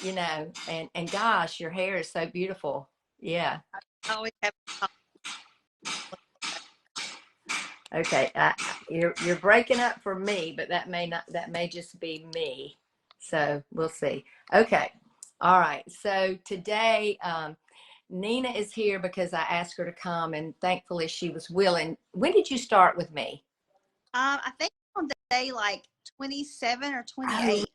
and gosh, your hair is so beautiful. Yeah. I always have. Okay. You're breaking up for me, but that may just be me. So we'll see. Okay. All right. So today, Nina is here because I asked her to come, and thankfully she was willing. When did you start with me? I think on day like 27 or Oh, 28.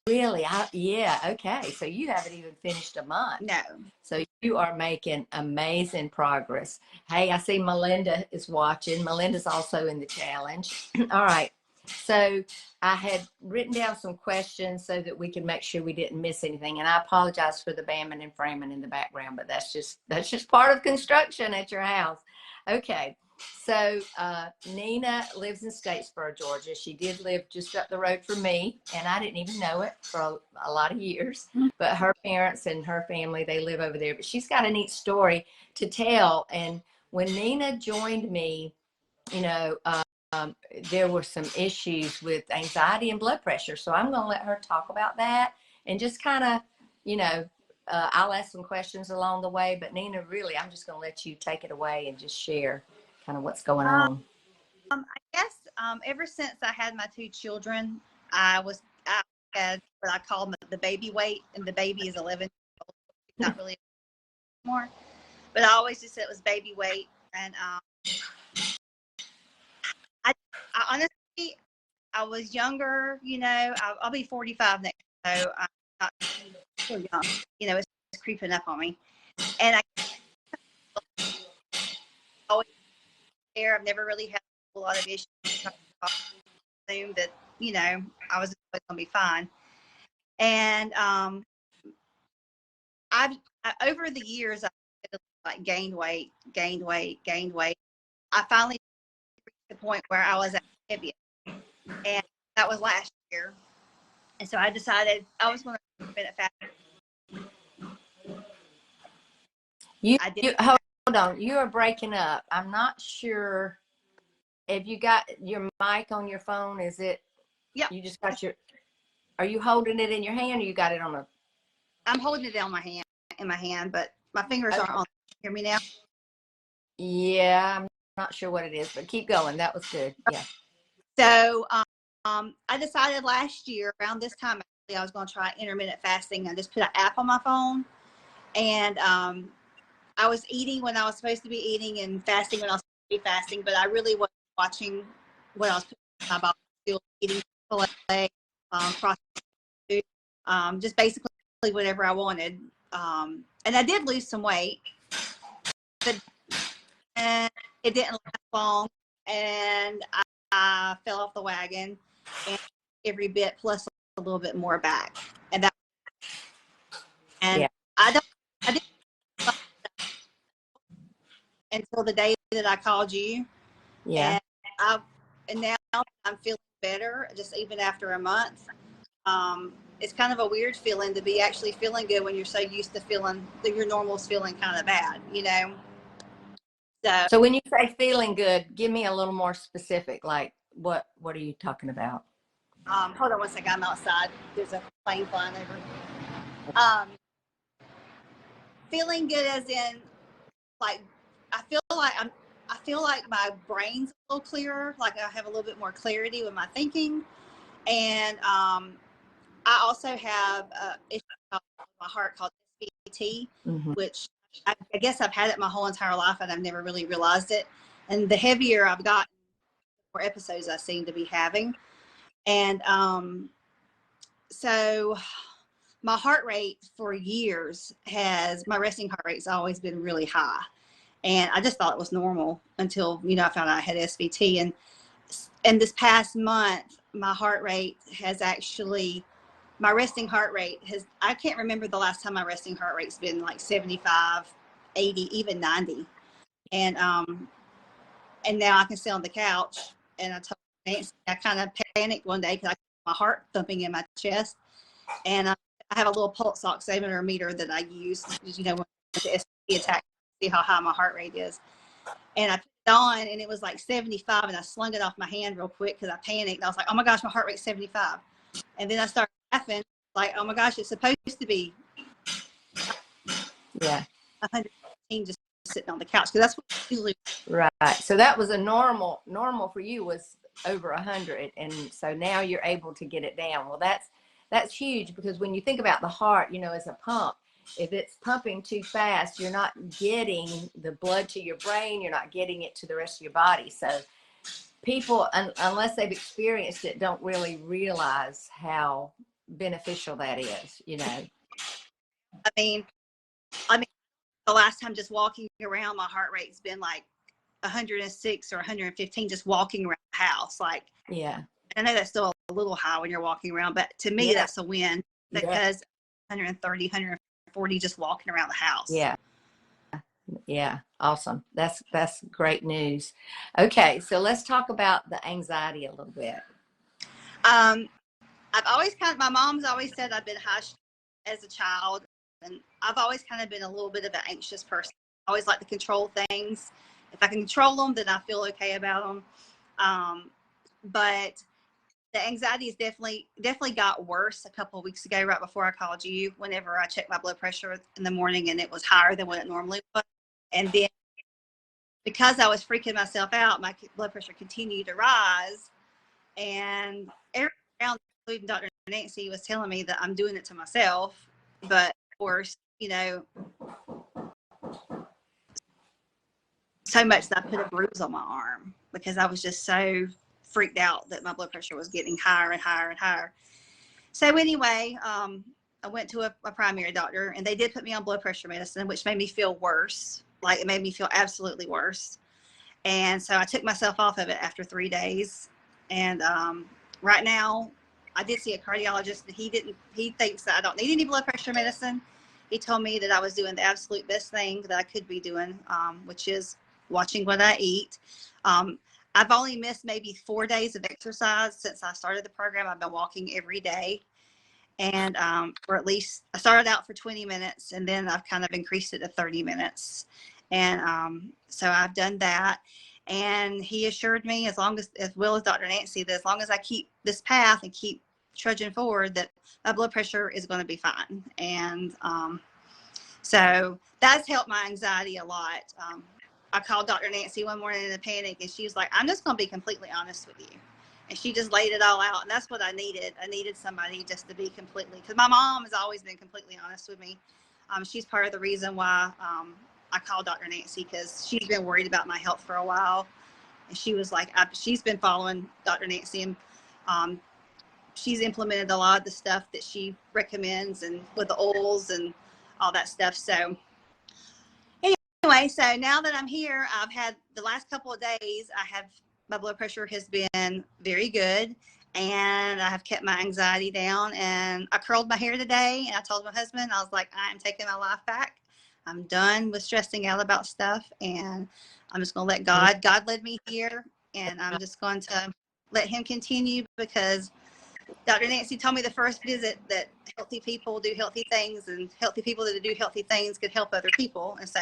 really? Yeah. Okay. So you haven't even finished a month. No. So you are making amazing progress. Hey, I see Melinda is watching. Melinda's also in the challenge. All right. So I had written down some questions so that we can make sure we didn't miss anything. And I apologize for the bamming and framing in the background, but that's just part of construction at your house. Okay. So Nina lives in Statesboro, Georgia. She did live just up the road from me, and I didn't even know it for a lot of years. But her parents and her family, they live over there. But she's got a neat story to tell. And when Nina joined me, you know, there were some issues with anxiety and blood pressure. So I'm going to let her talk about that and just kind of, you know, I'll ask some questions along the way. But Nina, really, I'm just going to let you take it away and just share kind of what's going Um, on. I guess ever since I had my two children, I had what I call the baby weight, and the baby is 11 years old, not really anymore. But I always just said it was baby weight, and I, I honestly, I was younger. I'll be 45 next, so I'm not so young. It's creeping up on me, and I always there. I've never really had a lot of issues. I assumed that I was always going to be fine, and I've over the years I've like gained weight. I finally reached the point where I was at heaviest, and that was last year. And so I decided I was going to intermittent fast. I did. You hold on. You are breaking up. I'm not sure if you got your mic on your phone. Is it? Yep. You just got your. Are you holding it in your hand, or you got it on a? I'm holding it on my hand, but my fingers aren't on. Hear me now? Yeah, I'm not sure what it is, but keep going. That was good. Yeah. So I decided last year around this time I was going to try intermittent fasting. I just put an app on my phone, and I was eating when I was supposed to be eating and fasting when I was supposed to be fasting, but I really wasn't watching what I was putting in my body. Still eating processed food, just basically whatever I wanted. And I did lose some weight, but and it didn't last long, and I fell off the wagon, and every bit plus a little bit more back, and that, and Yeah. I didn't until the day that I called you, Yeah. and now I'm feeling better, just even after a month. It's kind of a weird feeling to be actually feeling good when you're so used to feeling that your normal's feeling kind of bad. So when you say feeling good, give me a little more specific. Like what are you talking about? Hold on one second. I'm outside. There's a plane flying over. Feeling good as in like I feel like my brain's a little clearer. Like I have a little bit more clarity with my thinking, and I also have a issue with my heart called SVT, which I guess I've had it my whole entire life, and I've never really realized it. And the heavier I've gotten, the more episodes I seem to be having. And so my heart rate for years my resting heart rate's always been really high. And I just thought it was normal until, I found out I had SVT. And this past month, my heart rate has actually, my resting heart rate I can't remember the last time my resting heart rate's been like 75, 80, even 90. And now I can sit on the couch, and I told Nancy, I kind of panicked one day because I felt my heart thumping in my chest. And I have a little pulse oximeter meter that I use, when the SVT attack, see how high my heart rate is. And I put it on, and it was like 75, and I slung it off my hand real quick because I panicked. I was like, oh my gosh, my heart rate's 75. And then I started laughing, like, oh my gosh, it's supposed to be Yeah. 115 just sitting on the couch, because that's what usually. Right. So that was a normal for you was over 100, and so now you're able to get it down. Well, that's huge, because when you think about the heart, as a pump, if it's pumping too fast, you're not getting the blood to your brain, you're not getting it to the rest of your body. So people, unless they've experienced it, don't really realize how beneficial that is. I mean, the last time just walking around, my heart rate's been like 106 or 115 just walking around the house. Like, Yeah. I know that's still a little high when you're walking around, but to me, that's a win, because 130, 140 just walking around the house. Yeah. Yeah. Awesome. That's great news. Okay. So let's talk about the anxiety a little bit. I've always my mom's always said I've been high as a child, and I've always kind of been a little bit of an anxious person. I always like to control things. If I can control them, then I feel okay about them. But the anxiety is definitely got worse a couple of weeks ago, right before I called you, whenever I checked my blood pressure in the morning and it was higher than what it normally was. And then because I was freaking myself out, my blood pressure continued to rise. And everyone around, including Dr. Nancy, was telling me that I'm doing it to myself. But of course, so much that I put a bruise on my arm, because I was just so freaked out that my blood pressure was getting higher and higher and higher. So anyway, I went to a primary doctor, and they did put me on blood pressure medicine, which made me feel worse. Like, it made me feel absolutely worse. And so I took myself off of it after 3 days. And right now, I did see a cardiologist, and he thinks that I don't need any blood pressure medicine. He told me that I was doing the absolute best thing that I could be doing, which is watching what I eat. I've only missed maybe 4 days of exercise since I started the program. I've been walking every day. And or at least I started out for 20 minutes, and then I've kind of increased it to 30 minutes. And so I've done that. And he assured me, as well as Dr. Nancy, that as long as I keep this path and keep trudging forward, that my blood pressure is going to be fine. And so that's helped my anxiety a lot. I called Dr. Nancy one morning in a panic, and she was like, I'm just going to be completely honest with you. And she just laid it all out. And that's what I needed. I needed somebody just to be completely, because my mom has always been completely honest with me. She's part of the reason why I called Dr. Nancy, because she's been worried about my health for a while. And she was like, she's been following Dr. Nancy, and she's implemented a lot of the stuff that she recommends, and with the oils and all that stuff. So anyway, so now that I'm here, I've had the last couple of days, my blood pressure has been very good, and I have kept my anxiety down. And I curled my hair today, and I told my husband, I was like, I am taking my life back. I'm done with stressing out about stuff, and I'm just going to let God led me here, and I'm just going to let him continue, because Dr. Nancy told me the first visit that healthy people do healthy things, and healthy people that do healthy things could help other people. And so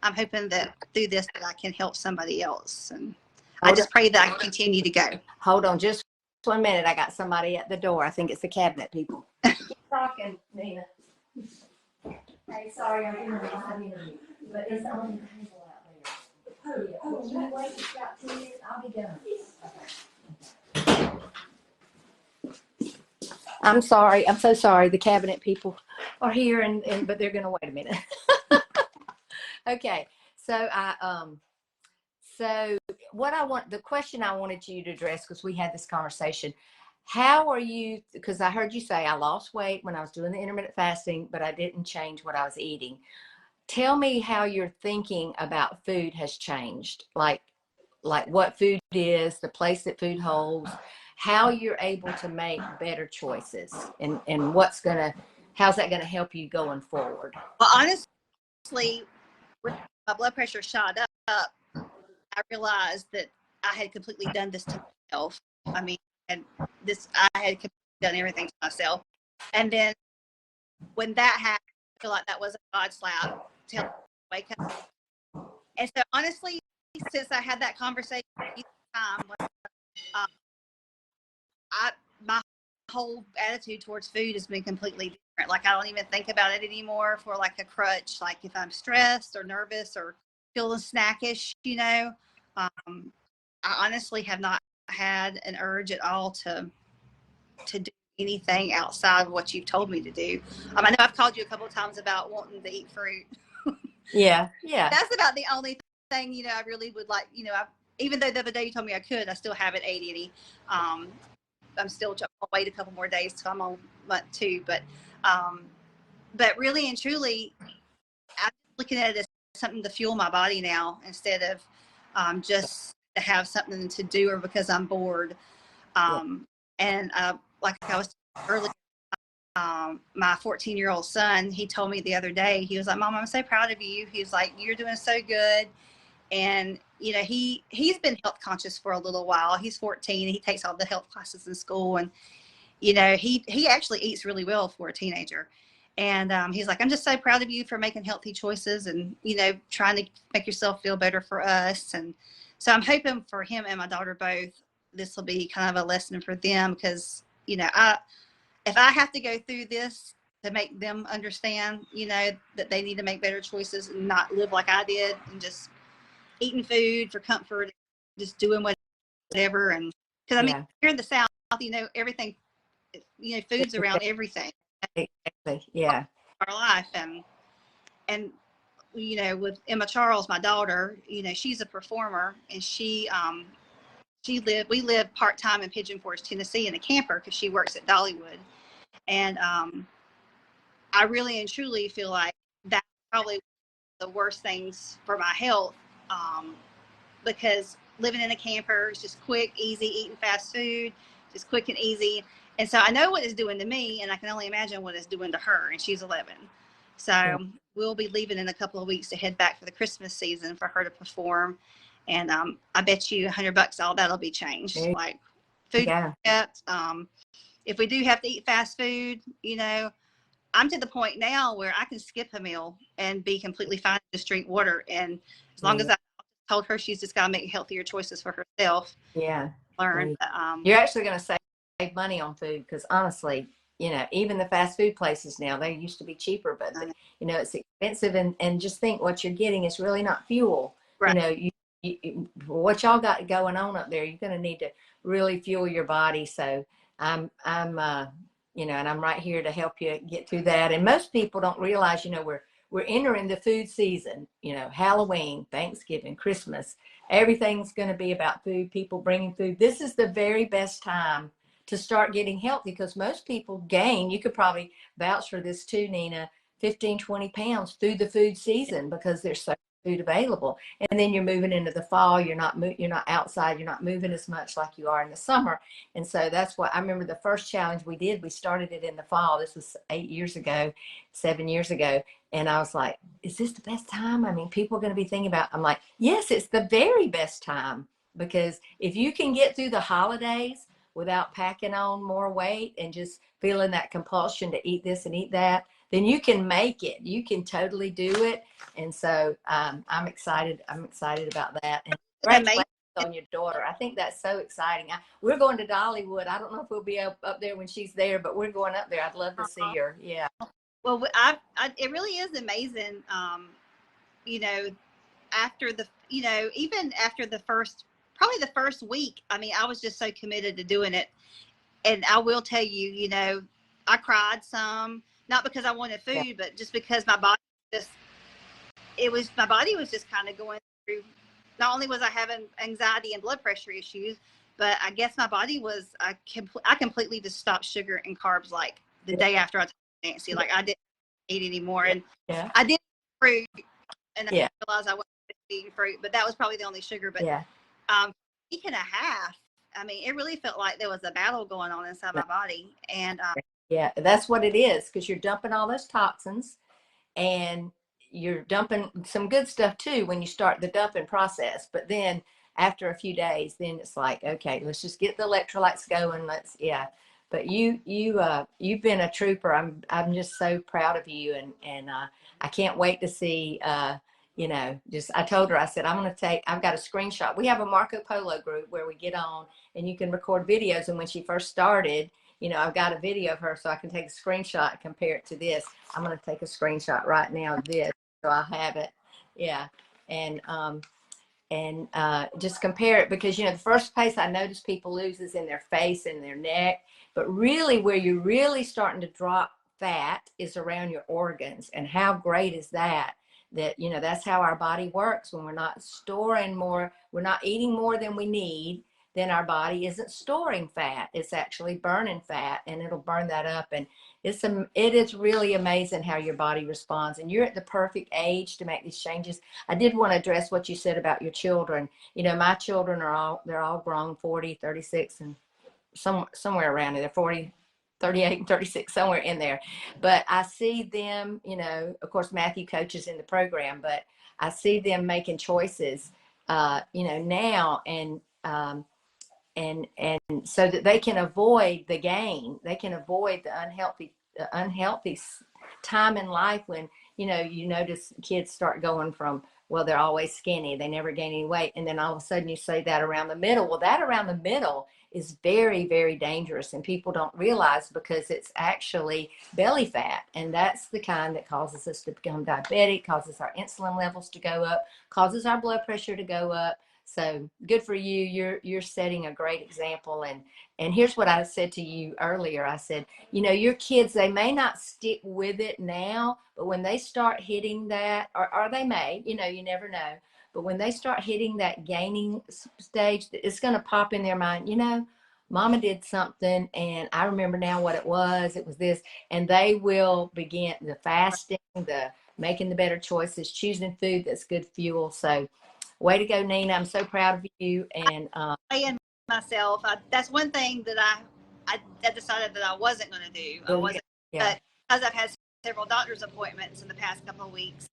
I'm hoping that through this that I can help somebody else. And I just pray that I can continue to go. Hold on just 1 minute. I got somebody at the door. I think it's the cabinet people. Keep talking, Nina. Hey, sorry, I'm in the but it's on the table out there. Oh, yeah. You wait about 2 minutes. I'll be done. I'm sorry. I'm so sorry. The cabinet people are here, but they're going to wait a minute. Okay. So so the question I wanted you to address, because we had this conversation, how are you, because I heard you say I lost weight when I was doing the intermittent fasting, but I didn't change what I was eating. Tell me how your thinking about food has changed, like what food is, the place that food holds, how you're able to make better choices, and how's that going to help you going forward? Well, honestly, when my blood pressure shot up, I realized that I had completely done this to myself. I mean, I had completely done everything to myself. And then when that happened, I feel like that was a God slap to help me wake up. And so honestly, since I had that conversation, my whole attitude towards food has been completely different. Like, I don't even think about it anymore for like a crutch. Like, if I'm stressed or nervous or feeling snackish, I honestly have not had an urge at all to do anything outside of what you've told me to do. I know I've called you a couple of times about wanting to eat fruit. Yeah. Yeah. That's about the only thing, I really would like, even though the other day you told me I could, I still haven't ate any. I'm still I'll wait a couple more days till I'm on month 2, but really and truly, I'm looking at it as something to fuel my body now instead of just to have something to do or because I'm bored. And like I was earlier, my 14-year-old son, he told me the other day, he was like, Mom, I'm so proud of you. He was like, you're doing so good. And, he's been health conscious for a little while. He's 14. He takes all the health classes in school. And, he actually eats really well for a teenager. And he's like, I'm just so proud of you for making healthy choices and, trying to make yourself feel better for us. And so I'm hoping for him and my daughter both, this will be kind of a lesson for them because, if I have to go through this to make them understand, that they need to make better choices and not live like I did and just eating food for comfort, just doing whatever. And because here in the South, everything, food's around everything. Exactly. Yeah. Our life. And with Emma Charles, my daughter, she's a performer and we live part-time in Pigeon Forge, Tennessee in a camper because she works at Dollywood. And I really and truly feel like that's probably the worst things for my health, because living in a camper is just quick, easy, eating fast food, just quick and easy. And so I know what it's doing to me, and I can only imagine what it's doing to her, and she's 11. So we'll be leaving in a couple of weeks to head back for the Christmas season for her to perform. And I bet you $100 all that'll be changed. Like food, if we do have to eat fast food, I'm to the point now where I can skip a meal and be completely fine, just drink water. And as long as I told her she's just got to make healthier choices for herself. Yeah. Learn. You're actually going to save money on food because honestly, even the fast food places now, they used to be cheaper, but it's expensive. And just think what you're getting is really not fuel. Right. What y'all got going on up there, you're going to need to really fuel your body. So I'm and I'm right here to help you get through that. And most people don't realize, we're entering the food season, Halloween, Thanksgiving, Christmas, everything's going to be about food, people bringing food. This is the very best time to start getting healthy because most people gain, you could probably vouch for this too, Nina, 15, 20 pounds through the food season because there's so much food available. And then you're moving into the fall, you're not outside, you're not moving as much like you are in the summer. And so that's what I remember the first challenge we did, we started it in the fall. This was 7 years ago. And I was like, is this the best time? I mean, people are going to be thinking about, I'm like, yes, it's the very best time because if you can get through the holidays without packing on more weight and just feeling that compulsion to eat this and eat that, then you can make it. You can totally do it. And so I'm excited. I'm excited about that. And congratulations on your daughter. I think that's so exciting. We're going to Dollywood. I don't know if we'll be up there when she's there, but we're going up there. I'd love to see her. Yeah. Well, it really is amazing. After even after probably the first week, I mean, I was just so committed to doing it. And I will tell you, I cried some, not because I wanted food, but just because my body was just kind of going through, not only was I having anxiety and blood pressure issues, but I guess my body was, I completely just stopped sugar and carbs like the day after I told Nancy, like I didn't eat anymore. And I did fruit and I realized I wasn't eating fruit, but that was probably the only sugar. But a week and a half, I mean, it really felt like there was a battle going on inside my body. And that's what it is, because you're dumping all those toxins and you're dumping some good stuff too when you start the dumping process. But then after a few days, then it's like, okay, let's just get the electrolytes going. But you've been a trooper. I'm just so proud of you, and I can't wait to see. I told her, I said, I've got a screenshot. We have a Marco Polo group where we get on and you can record videos. And when she first started, you know, I've got a video of her, so I can take a screenshot and compare it to this. I'm going to take a screenshot right now of this, so I have it. Yeah. And just compare it, because, you know, the first place I notice people lose is in their face and their neck, but really where you're really starting to drop fat is around your organs. And how great is that? That, you know, that's how our body works. When we're not storing more, we're not eating more than we need, then our body isn't storing fat. It's actually burning fat, and it'll burn that up. And it is really amazing how your body responds. And you're at the perfect age to make these changes. I did want to address what you said about your children. You know, my children they're all grown, 40, 36, and somewhere around there, 40, 38 and 36, somewhere in there. But I see them, you know, of course, Matthew coaches in the program, but I see them making choices, you know, now, and so that they can avoid the gain, they can avoid the unhealthy time in life when, you know, you notice kids start going from, well, they're always skinny, they never gain any weight, and then all of a sudden you say that around the middle. Well, that around the middle is very, very dangerous, and people don't realize, because it's actually belly fat, and that's the kind that causes us to become diabetic, causes our insulin levels to go up, causes our blood pressure to go up. So good for you. You're setting a great example. And here's what I said to you earlier. I said, you know, your kids, they may not stick with it now, but when they start hitting that, or they may, you know, you never know. But when they start hitting that gaining stage, it's going to pop in their mind, you know, Mama did something, and I remember now what it was. It was this. And they will begin the fasting, the making the better choices, choosing food that's good fuel. So way to go, Nina. I'm so proud of you. And Playing myself. That's one thing that I decided that I wasn't going to do. I wasn't, yeah. but because I've had several doctor's appointments in the past couple of weeks.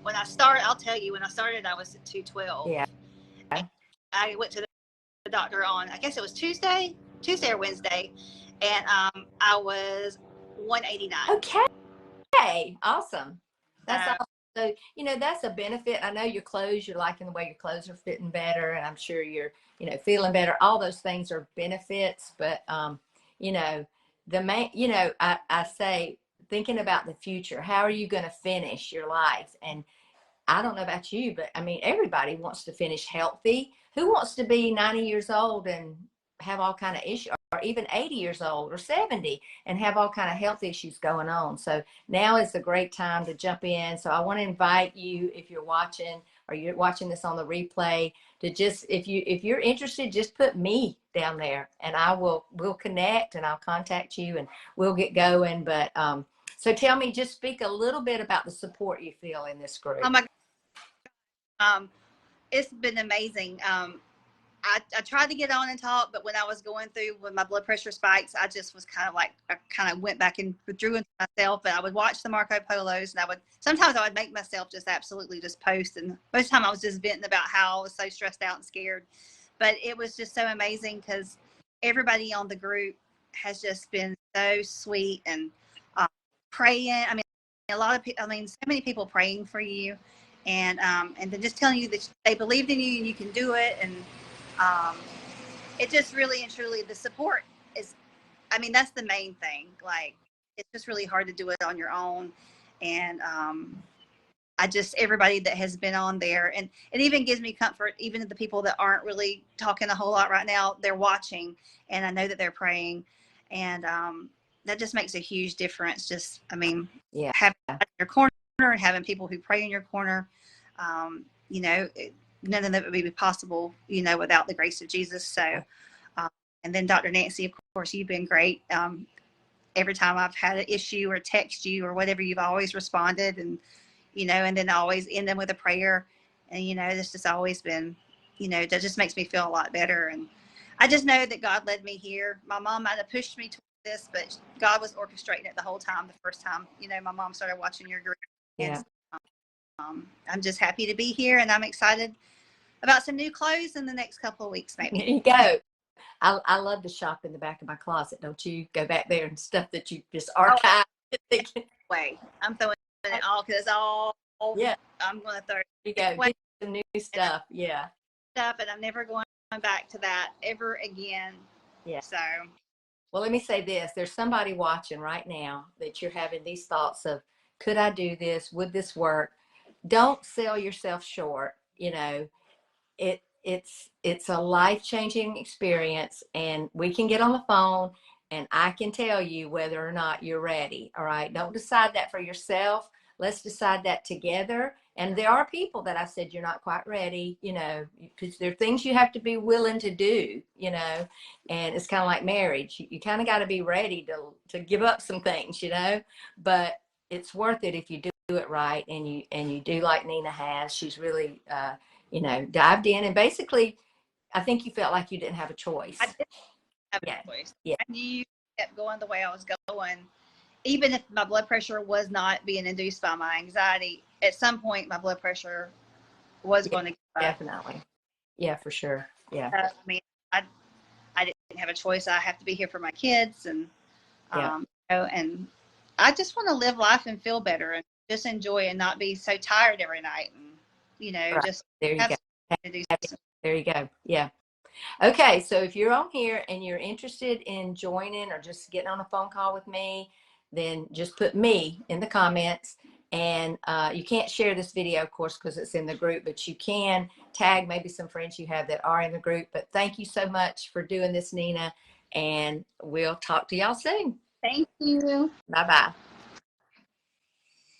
When I started, I'll tell you, when I started, I was at 212. Yeah. I went to the doctor on, I guess it was Tuesday or Wednesday, and I was 189. Okay. Awesome. That's awesome. So, you know, that's a benefit. I know your clothes, you're liking the way your clothes are fitting better, and I'm sure you're, you know, feeling better. All those things are benefits, but, you know, the main, you know, I say, thinking about the future, how are you going to finish your life? And I don't know about you, but I mean, everybody wants to finish healthy. Who wants to be 90 years old and have all kind of issues, or even 80 years old or 70 and have all kind of health issues going on? So now is a great time to jump in. So I want to invite you, if you're watching or you're watching this on the replay, to just, if you're interested, just put me down there, and we'll connect, and I'll contact you, and we'll get going. But so tell me, just speak a little bit about the support you feel in this group. Oh my, it's been amazing. I tried to get on and talk, but when I was going through with my blood pressure spikes, I just was kind of like, I kind of went back and withdrew into myself. But I would watch the Marco Polos, and sometimes I would make myself just absolutely just post. And most of the time I was just venting about how I was so stressed out and scared. But it was just so amazing, because everybody on the group has just been so sweet and praying. I mean, so many people praying for you, and then just telling you that they believed in you and you can do it. And it just really and truly, the support is, I mean, that's the main thing. Like, it's just really hard to do it on your own. And everybody that has been on there, and it even gives me comfort, even the people that aren't really talking a whole lot right now, they're watching, and I know that they're praying. And that just makes a huge difference. Just, I mean, having your corner and having people who pray in your corner, you know, none of that would be possible, you know, without the grace of Jesus. So, and then Dr. Nancy, of course, you've been great. Every time I've had an issue or text you or whatever, you've always responded, and, you know, and then always end them with a prayer. And, you know, it's just always been, you know, that just makes me feel a lot better. And I just know that God led me here. My mom might have pushed me toward this, but God was orchestrating it the whole time. The first time, you know, my mom started watching your group. Yeah. And I'm just happy to be here, and I'm excited about some new clothes in the next couple of weeks, maybe. There you go. I love to shop in the back of my closet. Don't you? Go back there and stuff that you just archive. I'm throwing it all, because it's all, yeah. I'm going to throw it. You go. Get some new stuff. Yeah. Stuff, and I'm never going back to that ever again. Yeah. So Well, let me say this. There's somebody watching right now that you're having these thoughts of, could I do this? Would this work? Don't sell yourself short. You know, it's a life-changing experience, and we can get on the phone and I can tell you whether or not you're ready. All right. Don't decide that for yourself. Let's decide that together. And there are people that I said you're not quite ready, you know, because there are things you have to be willing to do, you know, and it's kind of like marriage. You kind of got to be ready to give up some things, you know, but it's worth it if you do it right, and you do like Nina has. She's really you know, dived in, and basically I think you felt like you didn't have a choice. I didn't have Yeah. a choice. Yeah. I knew you kept going the way I was going. Even if my blood pressure was not being induced by my anxiety, at some point my blood pressure was going to go up. Definitely. Yeah, for sure. Yeah. I mean, I didn't have a choice. I have to be here for my kids, and Yeah. you know, and I just want to live life and feel better and just enjoy and not be so tired every night, and you know, Right. just There you have go. something to do. There you go. Yeah. Okay, so if you're on here and you're interested in joining or just getting on a phone call with me, then just put me in the comments. And you can't share this video, of course, because it's in the group, but you can tag maybe some friends you have that are in the group. But thank you so much for doing this, Nina, and we'll talk to y'all soon. Thank you. Bye-bye.